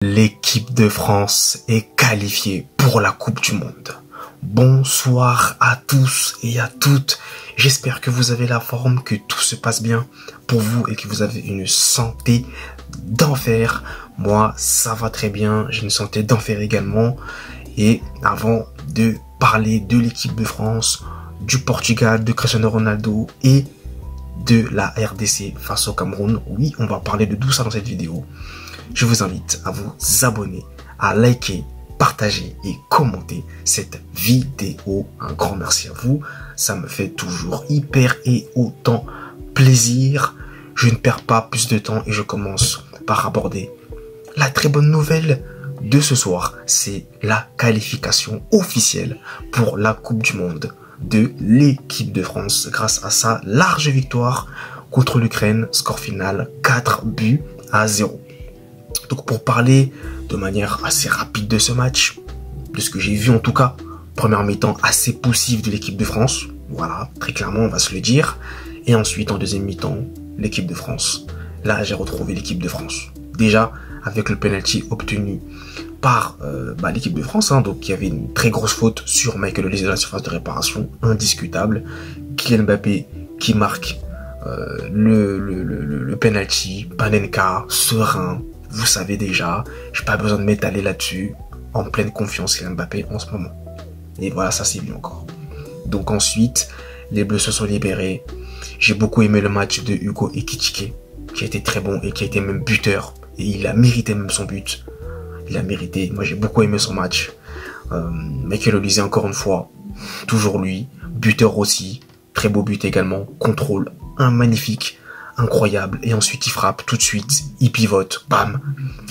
L'équipe de France est qualifiée pour la Coupe du Monde. Bonsoir à tous et à toutes. J'espère que vous avez la forme, que tout se passe bien pour vous et que vous avez une santé d'enfer. Moi, ça va très bien. J'ai une santé d'enfer également. Et avant de parler de l'équipe de France, du Portugal, de Cristiano Ronaldo et de la RDC face au Cameroun, oui, on va parler de tout ça dans cette vidéo. Je vous invite à vous abonner, à liker, partager et commenter cette vidéo. Un grand merci à vous. Ça me fait toujours hyper et autant plaisir. Je ne perds pas plus de temps et je commence par aborder la très bonne nouvelle de ce soir. C'est la qualification officielle pour la Coupe du Monde de l'équipe de France grâce à sa large victoire contre l'Ukraine. Score final 4-0. Donc pour parler de manière assez rapide de ce match, de ce que j'ai vu en tout cas, première mi-temps assez poussive de l'équipe de France, voilà, très clairement on va se le dire, et ensuite en deuxième mi-temps, l'équipe de France. Là j'ai retrouvé l'équipe de France, déjà avec le penalty obtenu par l'équipe de France, donc il y avait une très grosse faute sur Michael Olise dans la surface de réparation, indiscutable, Kylian Mbappé qui marque le penalty, Panenka, serein. Vous savez déjà, j'ai pas besoin de m'étaler là-dessus, en pleine confiance Kylian Mbappé en ce moment. Et voilà, ça c'est bien encore. Donc ensuite, les Bleus se sont libérés. J'ai beaucoup aimé le match de Hugo Ekitike, qui a été très bon et qui a été même buteur. Et il a mérité même son but. Il a mérité. Moi j'ai beaucoup aimé son match. Michael Olise encore une fois, toujours lui. Buteur aussi, très beau but également. Contrôle, un magnifique. Incroyable, et ensuite il frappe tout de suite, il pivote, bam,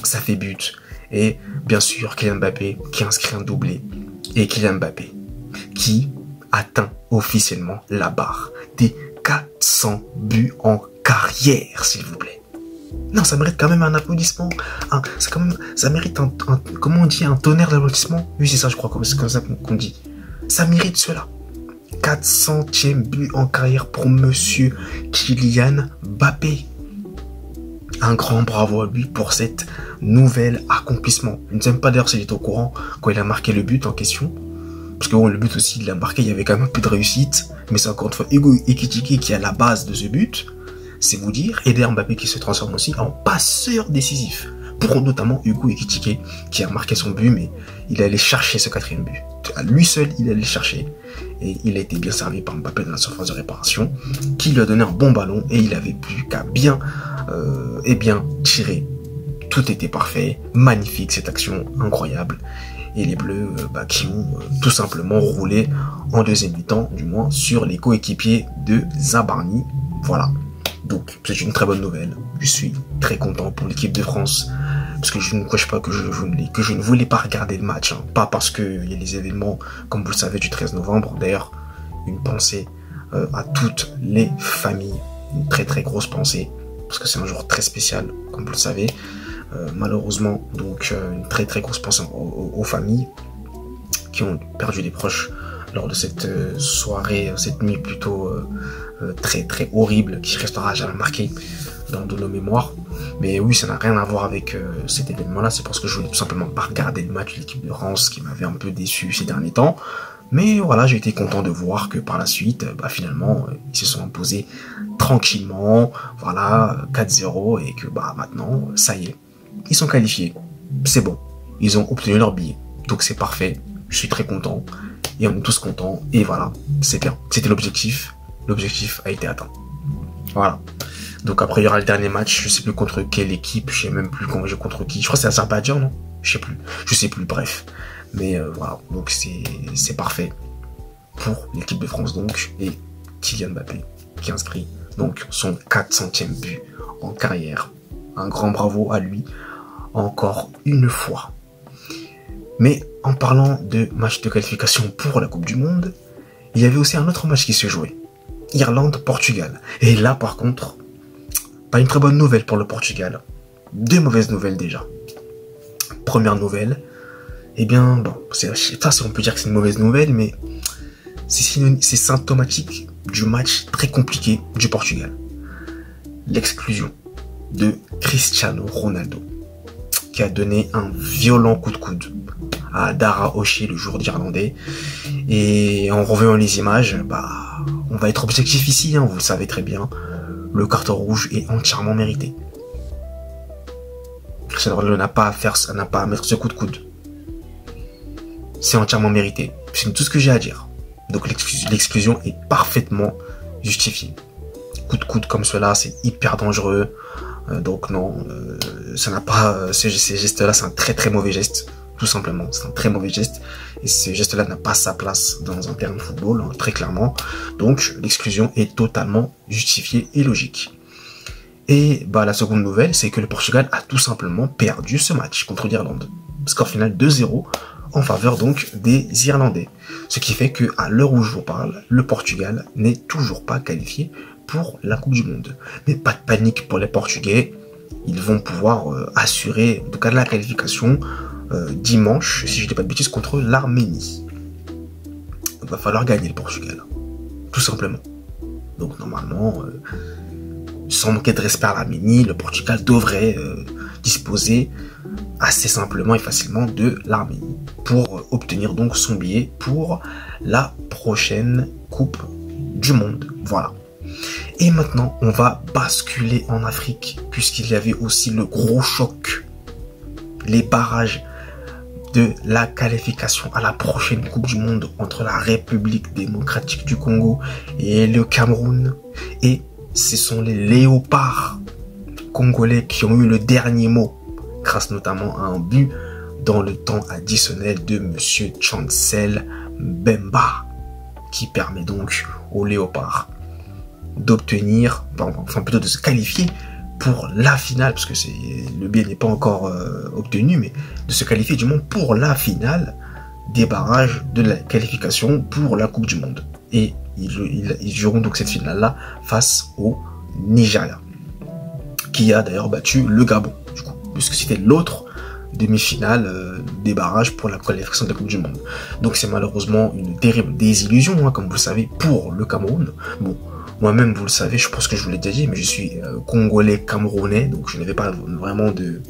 ça fait but. Et bien sûr Kylian Mbappé qui inscrit un doublé, et Kylian Mbappé qui atteint officiellement la barre des 400 buts en carrière, s'il vous plaît. Non, ça mérite quand même un applaudissement, ça mérite comment on dit, un tonnerre d'applaudissements. Oui, c'est ça, je crois, c'est comme ça qu'on dit. Ça mérite cela. 400e but en carrière pour monsieur Kylian Mbappé. Un grand bravo à lui pour cet nouvel accomplissement. Je ne sais même pas d'ailleurs s'il était au courant quand il a marqué le but en question. Parce que bon, le but aussi, il l'a marqué, il y avait quand même un peu de réussite. Mais c'est encore une fois Hugo Ekitike qui est à la base de ce but. C'est vous dire. Et d'ailleurs Mbappé qui se transforme aussi en passeur décisif. Pour notamment Hugo Ekitike qui a marqué son but, mais il allait chercher ce 4e but. À lui seul, il allait chercher. Et il a été bien servi par Mbappé dans la surface de réparation, qui lui a donné un bon ballon et il avait plus qu'à bien tirer. Tout était parfait, magnifique cette action, incroyable. Et les Bleus qui ont tout simplement roulé en deuxième mi-temps, du moins sur les coéquipiers de Zabarni. Voilà. Donc c'est une très bonne nouvelle. Je suis très content pour l'équipe de France. Parce que je ne cache pas que je ne voulais pas regarder le match. Pas parce qu'il y a les événements, comme vous le savez, du 13 novembre. D'ailleurs, une pensée à toutes les familles. Une très très grosse pensée. Parce que c'est un jour très spécial, comme vous le savez. Malheureusement, donc une très très grosse pensée aux familles qui ont perdu des proches lors de cette soirée, cette nuit plutôt très très horrible qui restera jamais marquée dans nos mémoires. Mais oui, ça n'a rien à voir avec cet événement-là. C'est parce que je voulais tout simplement pas regarder le match de l'équipe de France qui m'avait un peu déçu ces derniers temps. Mais voilà, j'ai été content de voir que par la suite, finalement, ils se sont imposés tranquillement. Voilà, 4-0 et que maintenant, ça y est, ils sont qualifiés. C'est bon, ils ont obtenu leur billet. Donc c'est parfait, je suis très content. Et on est tous contents. Et voilà, c'est bien. C'était l'objectif. L'objectif a été atteint. Voilà. Donc après il y aura le dernier match, je sais plus contre quelle équipe, je sais même plus contre qui. Je crois que c'est Azerbaïdjan, non? Je sais plus, bref. Mais voilà, donc c'est parfait pour l'équipe de France donc. Et Kylian Mbappé qui inscrit donc son 400e but en carrière. Un grand bravo à lui, encore une fois. Mais en parlant de match de qualification pour la Coupe du Monde, il y avait aussi un autre match qui se jouait. Irlande-Portugal. Et là par contre, pas une très bonne nouvelle pour le Portugal. Deux mauvaises nouvelles déjà. Première nouvelle, ça on peut dire que c'est une mauvaise nouvelle, mais c'est symptomatique du match très compliqué du Portugal. L'exclusion de Cristiano Ronaldo, qui a donné un violent coup de coude à Dara O'Shea le jour d'Irlandais. Et en revoyant les images, on va être objectif ici, hein, vous le savez très bien. Le carton rouge est entièrement mérité. Cristiano Ronaldo n'a pas à mettre ce coup de coude. C'est entièrement mérité. C'est tout ce que j'ai à dire. Donc l'exclusion est parfaitement justifiée. Coup de coude comme cela, c'est hyper dangereux. Donc non, ça n'a pas. Ces gestes-là, c'est un très très mauvais geste. Tout simplement, c'est un très mauvais geste. Et ce geste-là n'a pas sa place dans un terrain de football, hein, très clairement. Donc l'exclusion est totalement justifiée et logique. Et la seconde nouvelle, c'est que le Portugal a tout simplement perdu ce match contre l'Irlande. Score final 2-0 en faveur donc des Irlandais. Ce qui fait que à l'heure où je vous parle, le Portugal n'est toujours pas qualifié pour la Coupe du Monde. Mais pas de panique pour les Portugais, ils vont pouvoir assurer en tout cas la qualification dimanche, si je ne dis pas de bêtises, contre l'Arménie. Il va falloir gagner le Portugal, tout simplement. Donc normalement, sans manquer de respect à l'Arménie, le Portugal devrait disposer assez simplement et facilement de l'Arménie pour obtenir donc son billet pour la prochaine Coupe du Monde. Voilà. Et maintenant, on va basculer en Afrique puisqu'il y avait aussi le gros choc, les barrages de la qualification à la prochaine Coupe du Monde entre la République démocratique du Congo et le Cameroun. Et ce sont les léopards congolais qui ont eu le dernier mot, grâce notamment à un but dans le temps additionnel de Monsieur Chancel Mbemba, qui permet donc aux léopards d'obtenir, enfin plutôt de se qualifier pour la finale, parce que le billet n'est pas encore obtenu, mais de se qualifier du moins pour la finale des barrages de la qualification pour la Coupe du Monde. Et ils joueront donc cette finale-là face au Nigeria, qui a d'ailleurs battu le Gabon, du coup, puisque c'était l'autre demi-finale des barrages pour la qualification de la Coupe du Monde. Donc c'est malheureusement une terrible désillusion, hein, comme vous le savez, pour le Cameroun. Bon, moi-même, vous le savez, je pense que je vous l'ai déjà dit, mais je suis congolais camerounais, donc je n'avais pas vraiment de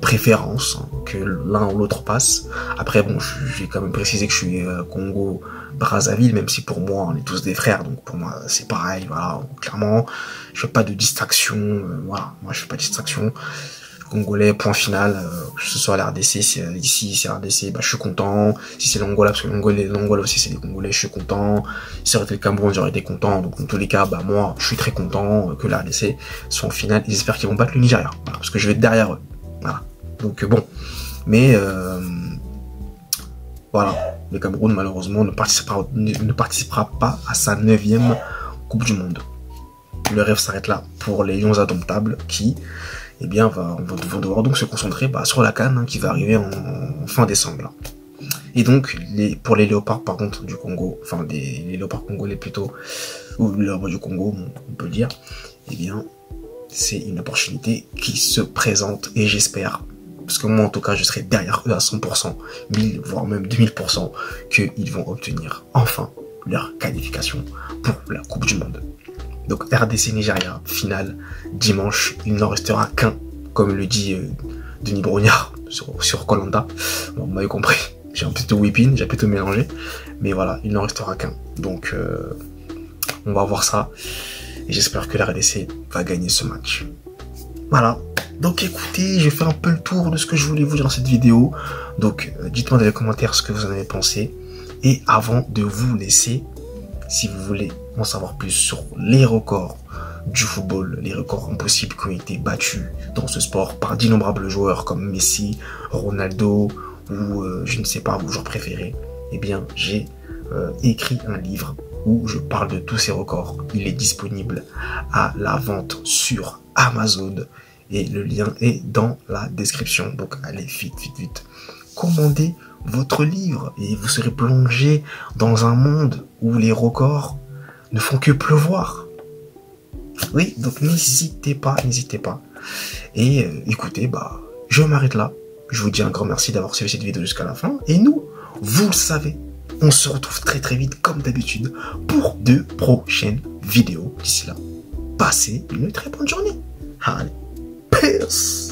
préférence, hein, que l'un ou l'autre passe. Après, bon, j'ai quand même précisé que je suis Congo-Brazzaville, même si pour moi, on est tous des frères, donc pour moi, c'est pareil, voilà, clairement, je fais pas de distraction, voilà, moi je fais pas de distraction. Congolais, point final, que ce soit l'RDC, ici c'est RDC, je suis content. Si c'est l'Angola, parce que l'Angola aussi c'est des Congolais, je suis content. Si ça aurait été le Cameroun, j'aurais été content. Donc dans tous les cas, moi, je suis très content que l'RDC soit en finale. J'espère qu'ils vont battre le Nigeria, voilà, parce que je vais être derrière eux. Voilà. Donc bon, mais voilà, le Cameroun malheureusement ne participera pas à sa 9e Coupe du Monde. Le rêve s'arrête là pour les Lions indomptables qui, vont devoir donc se concentrer sur la CAN, hein, qui va arriver en fin décembre. Là. Et donc, pour les léopards, par contre, du Congo, enfin les léopards congolais plutôt, ou les léopards du Congo, on peut le dire, c'est une opportunité qui se présente et j'espère, parce que moi en tout cas, je serai derrière eux à 100%, 1000, voire même 2000%, qu'ils vont obtenir enfin leur qualification pour la Coupe du Monde. Donc RDC Nigeria, finale, dimanche, il n'en restera qu'un, comme le dit Denis Brognard sur Koh-Lanta. Bon, vous m'avez compris, j'ai un peu tout whipping, j'ai un peu tout mélangé, mais voilà, il n'en restera qu'un. Donc on va voir ça, et j'espère que la RDC va gagner ce match. Voilà, donc écoutez, j'ai fait un peu le tour de ce que je voulais vous dire dans cette vidéo. Donc dites-moi dans les commentaires ce que vous en avez pensé, et avant de vous laisser, si vous voulez en savoir plus sur les records du football, les records impossibles qui ont été battus dans ce sport par d'innombrables joueurs comme Messi, Ronaldo ou je ne sais pas, vos joueurs préférés, j'ai écrit un livre où je parle de tous ces records. Il est disponible à la vente sur Amazon et le lien est dans la description. Donc allez vite. Commandez votre livre et vous serez plongé dans un monde où les records ne font que pleuvoir. Oui, donc n'hésitez pas. Et écoutez, je m'arrête là. Je vous dis un grand merci d'avoir suivi cette vidéo jusqu'à la fin. Et nous, vous le savez, on se retrouve très vite comme d'habitude pour de prochaines vidéos. D'ici là, passez une très bonne journée. Allez, peace.